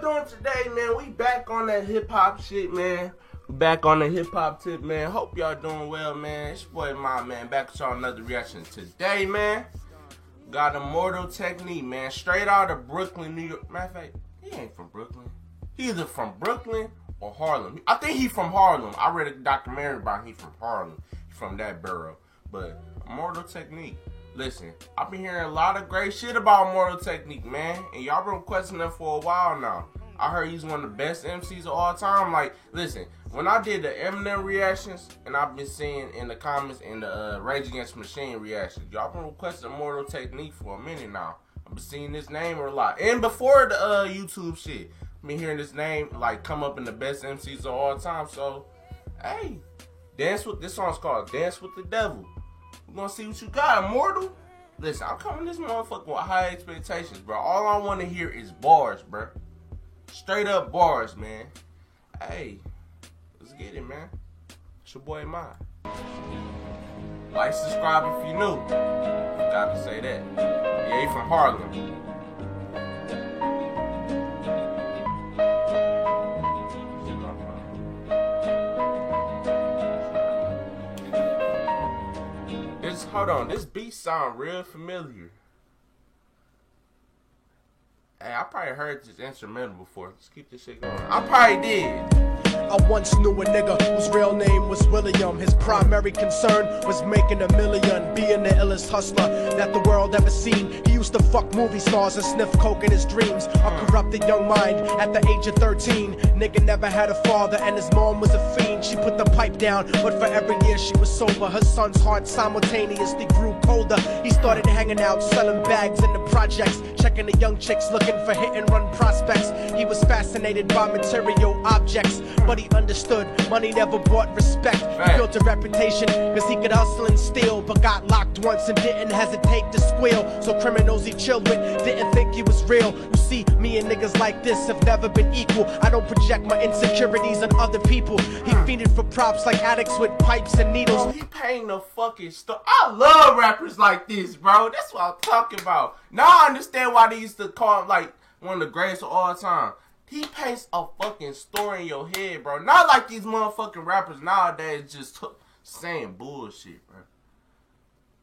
doing today, man? We back on that hip-hop shit, man. Back on the hip-hop tip, man. Hope y'all doing well, man. It's your boy, my man. Back with y'all another reaction. Today, man, got Immortal Technique, man. Straight out of Brooklyn, New York. Matter of fact, he ain't from Brooklyn. He either from Brooklyn or Harlem. I think he from Harlem. I read a documentary about him. He from Harlem. He from that borough. But Immortal Technique. Listen, I've been hearing a lot of great shit about Immortal Technique, man. And y'all been requesting him for a while now. I heard he's one of the best MCs of all time. Like, listen, when I did the Eminem reactions, and I've been seeing in the comments and the Rage Against the Machine reactions, y'all been requesting Immortal Technique for a minute now. I've been seeing this name a lot. And before the YouTube shit, I've been hearing this name, like, come up in the best MCs of all time. So, hey, this song's called Dance with the Devil. We're gonna see what you got, Immortal. Listen, I'm coming this motherfucker with high expectations, bro. All I want to hear is bars, bro. Straight up bars, man. Hey, let's get it, man. It's your boy, mine. Like, subscribe if you new. Forgot to say that. Yeah, he from Harlem. Hold on, this beat sound real familiar. Hey, I probably heard this instrumental before. Let's keep this shit going. I probably did. I once knew a nigga whose real name was William. His primary concern was making $1 million, being the illest hustler that the world ever seen. He used to fuck movie stars and sniff coke in his dreams. A corrupted young mind at the age of 13. Nigga never had a father and his mom was a fiend. She put the pipe down, but for every year she was sober. Her son's heart simultaneously grew colder. He started hanging out, selling bags in the projects, checking the young chicks looking for hit and run prospects. He was fascinated by material objects, but he understood money never brought respect. He built a reputation cause he could hustle and steal, but got locked once and didn't hesitate to squeal. So criminals he chilled with didn't think he was real. You see, me and niggas like this have never been equal. I don't project my insecurities on other people. He fiended for props like addicts with pipes and needles. Bro, he painting a fucking story. I love rappers like this, bro. That's what I'm talking about. Now I understand why they used to call him like one of the greatest of all time. He paints a fucking story in your head, bro. Not like these motherfucking rappers nowadays just saying bullshit, bro.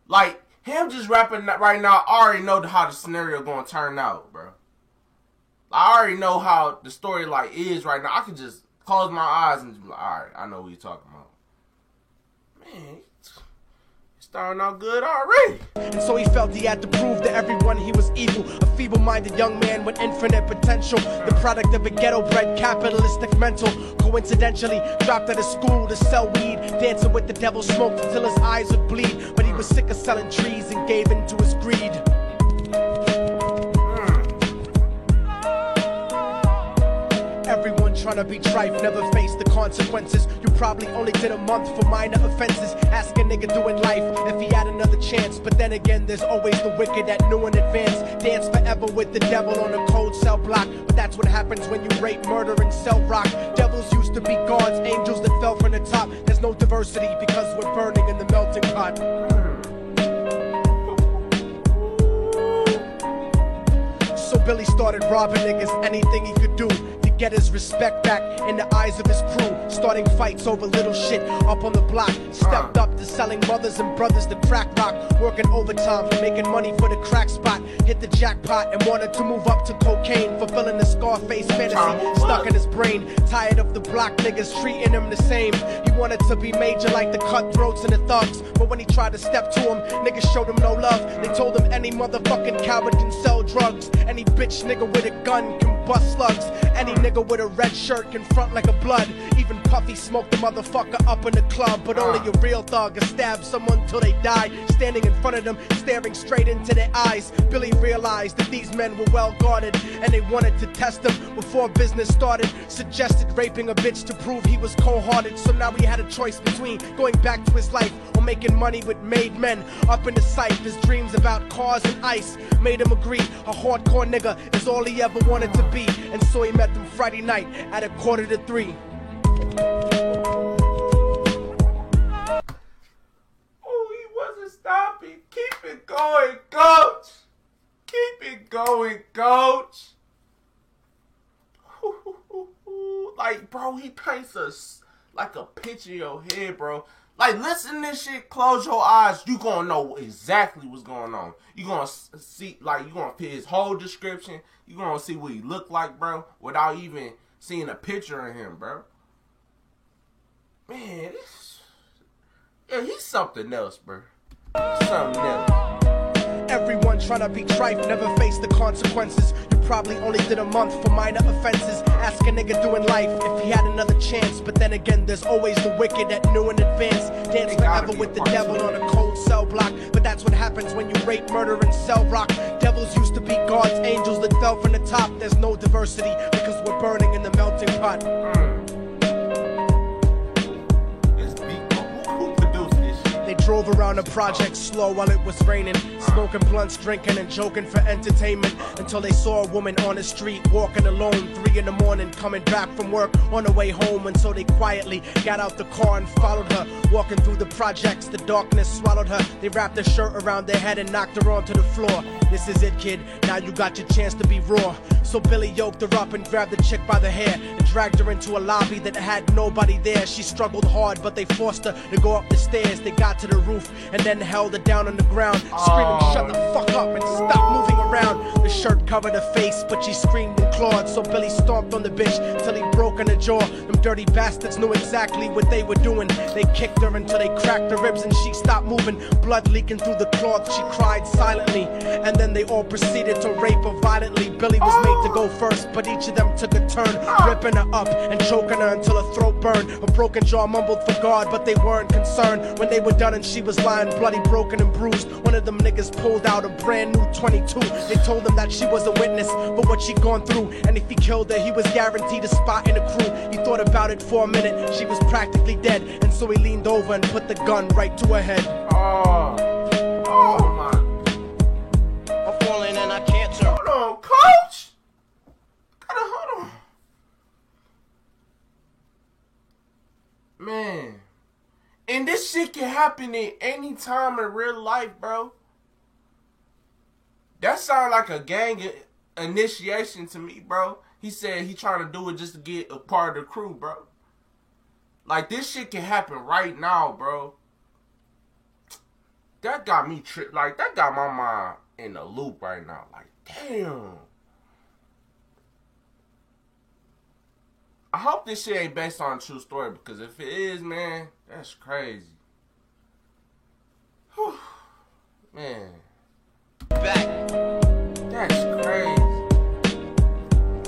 Like, him just rapping right now, I already know how the scenario gonna turn out, bro. I already know how the story like is right now. I can just close my eyes and just be like, alright, I know what you're talking about. Man, starting out good already. And so he felt he had to prove to everyone he was evil. A feeble-minded young man with infinite potential. The product of a ghetto-bred capitalistic mental. Coincidentally, dropped out of school to sell weed. Dancing with the devil, smoked until his eyes would bleed. But he was sick of selling trees and gave in to his greed. Everyone trying to be trife, never face the consequences. You probably only did a month for minor offenses. Ask a nigga doing life if he had another chance. But then again, there's always the wicked that knew in advance. Dance forever with the devil on a cold cell block. But that's what happens when you rape, murder, and sell rock. Devils used to be gods, angels that fell from the top. There's no diversity because we're burning in the melting pot. So Billy started robbing niggas, anything he could do. Get his respect back in the eyes of his crew. Starting fights over little shit up on the block. Stepped up to selling mothers and brothers the crack rock. Working overtime, making money for the crack spot. Hit the jackpot and wanted to move up to cocaine. Fulfilling the Scarface fantasy stuck in his brain. Tired of the block niggas treating him the same. He wanted to be major like the cutthroats and the thugs. But when he tried to step to him, niggas showed him no love. They told him any motherfucking coward can sell drugs. Any bitch nigga with a gun can bust slugs. Any nigga with a red shirt can front like a blood. Even Puffy smoked the motherfucker up in the club. But only a real thug can stab someone till they die. Standing in front of them, staring straight into their eyes. Billy realized that these men were well guarded, and they wanted to test him before business started. Suggested raping a bitch to prove he was cold-hearted. So now he had a choice between going back to his life or making money with made men. Up in the sight, his dreams about cars and ice made him agree a hardcore nigga is all he ever wanted to be. And so he met them Friday night at 2:45. Oh, he wasn't stopping. Keep it going, coach. Keep it going, coach. Like, bro, he paints us like a picture in your head, bro. Like, listen to this shit, close your eyes, you gonna know exactly what's going on. You gonna see, like, you gonna fit his whole description. You gonna see what he look like, bro, without even seeing a picture of him, bro. Man, he's something else, bro. Something else. Everyone tryna be trife, never face the consequences. You probably only did a month for minor offenses. Ask a nigga doing life if he had another chance. But then again, there's always the wicked that knew in advance. Dance forever with the devil on a cold cell block. But that's what happens when you rape, murder, and sell rock. Devils used to be God's angels that fell from the top. There's no diversity because we're burning in the melting pot. They drove around the project slow while it was raining, smoking blunts, drinking and joking for entertainment, until they saw a woman on the street walking alone, 3 in the morning, coming back from work on her way home. And so they quietly got out the car and followed her, walking through the projects. The darkness swallowed her. They wrapped her shirt around their head and knocked her onto the floor. This is it, kid, now you got your chance to be raw. So Billy yoked her up and grabbed the chick by the hair and dragged her into a lobby that had nobody there. She struggled hard, but they forced her to go up the stairs. They got to the roof and then held her down on the ground, screaming, shut the fuck up and stop moving around. The shirt covered her face, but she screamed and clawed. So Billy stomped on the bitch till he broke in her jaw. Them dirty bastards knew exactly what they were doing. They kicked her until they cracked her ribs and she stopped moving. Blood leaking through the cloth, she cried silently. And then they all proceeded to rape her violently. Billy was made to go first, but each of them took a turn, ripping her up and choking her until her throat burned. Her broken jaw mumbled for God, but they weren't concerned. When they were done and she was lying bloody, broken and bruised, one of them niggas pulled out a brand new 22. They told him that she was a witness for what she'd gone through, and if he killed her, he was guaranteed a spot in the crew. He thought about it for a minute, she was practically dead, and so he leaned over and put the gun right to her head. Oh my. I'm falling and I can't turn. Hold on, coach. Hold on. Man. And this shit can happen at any time in real life, bro. That sounds like a gang initiation to me, bro. He said he trying to do it just to get a part of the crew, bro. Like, this shit can happen right now, bro. That got me tripped. Like, that got my mind in the loop right now. Like, damn. I hope this shit ain't based on a true story, because if it is, man, that's crazy. Whew. Man. Back. That's crazy.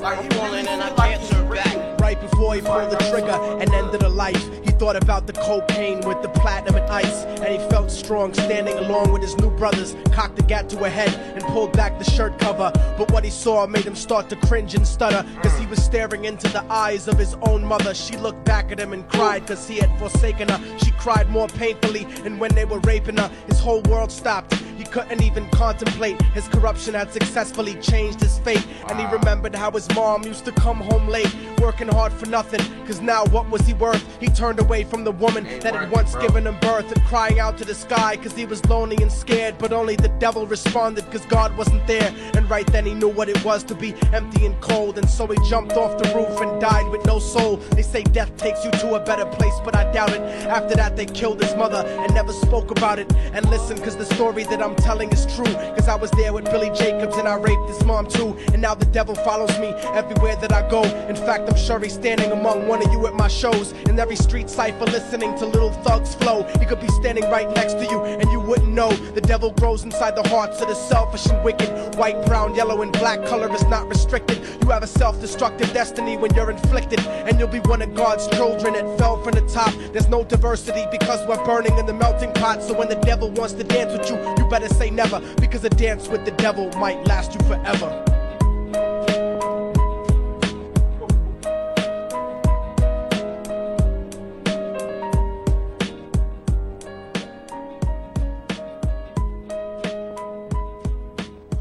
Like, he falling and I like can't turn back. Right before he pulled the trigger and ended her life, he thought about the cocaine with the platinum and ice, and he felt strong standing along with his new brothers, cocked the gat to her head and pulled back the shirt cover. But what he saw made him start to cringe and stutter, cause he was staring into the eyes of his own mother. She looked back at him and cried cause he had forsaken her. She cried more painfully, and when they were raping her, his whole world stopped. He couldn't even contemplate. His corruption had successfully changed his fate, and he remembered how his mom used to come home late, working hard for nothing, cause now what was he worth? He turned away from the woman that had once given him birth, and crying out to the sky cause he was lonely and scared. But only the devil responded cause God wasn't there, and right then he knew what it was to be empty and cold. And so he jumped off the roof and died with no soul. They say death takes you to a better place, but I doubt it. After that they killed his mother and never spoke about it. And listen, cause the story that I'm telling is true, cause I was there with Billy Jacobs and I raped his mom too. And now the devil follows me everywhere that I go. In fact, I'm sure he's standing among one of you at my shows, in every street cipher listening to Little Thug's flow. He could be standing right next to you and you wouldn't know. The devil grows inside the hearts of the selfish and wicked. White, brown, yellow, and black color is not restricted. You have a self-destructive destiny when you're inflicted, and you'll be one of God's children that fell from the top. There's no diversity because we're burning in the melting pot. So when the devil wants to dance with you, you better say never, because a dance with the devil might last you forever.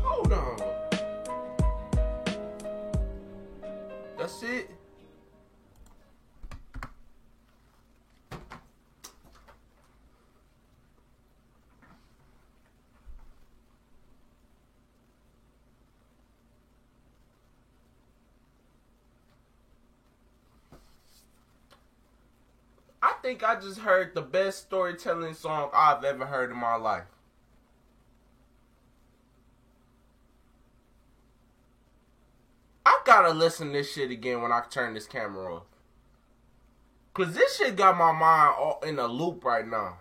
Hold on. That's it? think I just heard the best storytelling song I've ever heard in my life. I gotta listen to this shit again when I turn this camera off. Cause this shit got my mind all in a loop right now.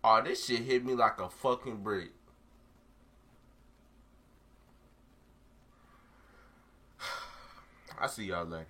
Oh, this shit hit me like a fucking brick. I see y'all later.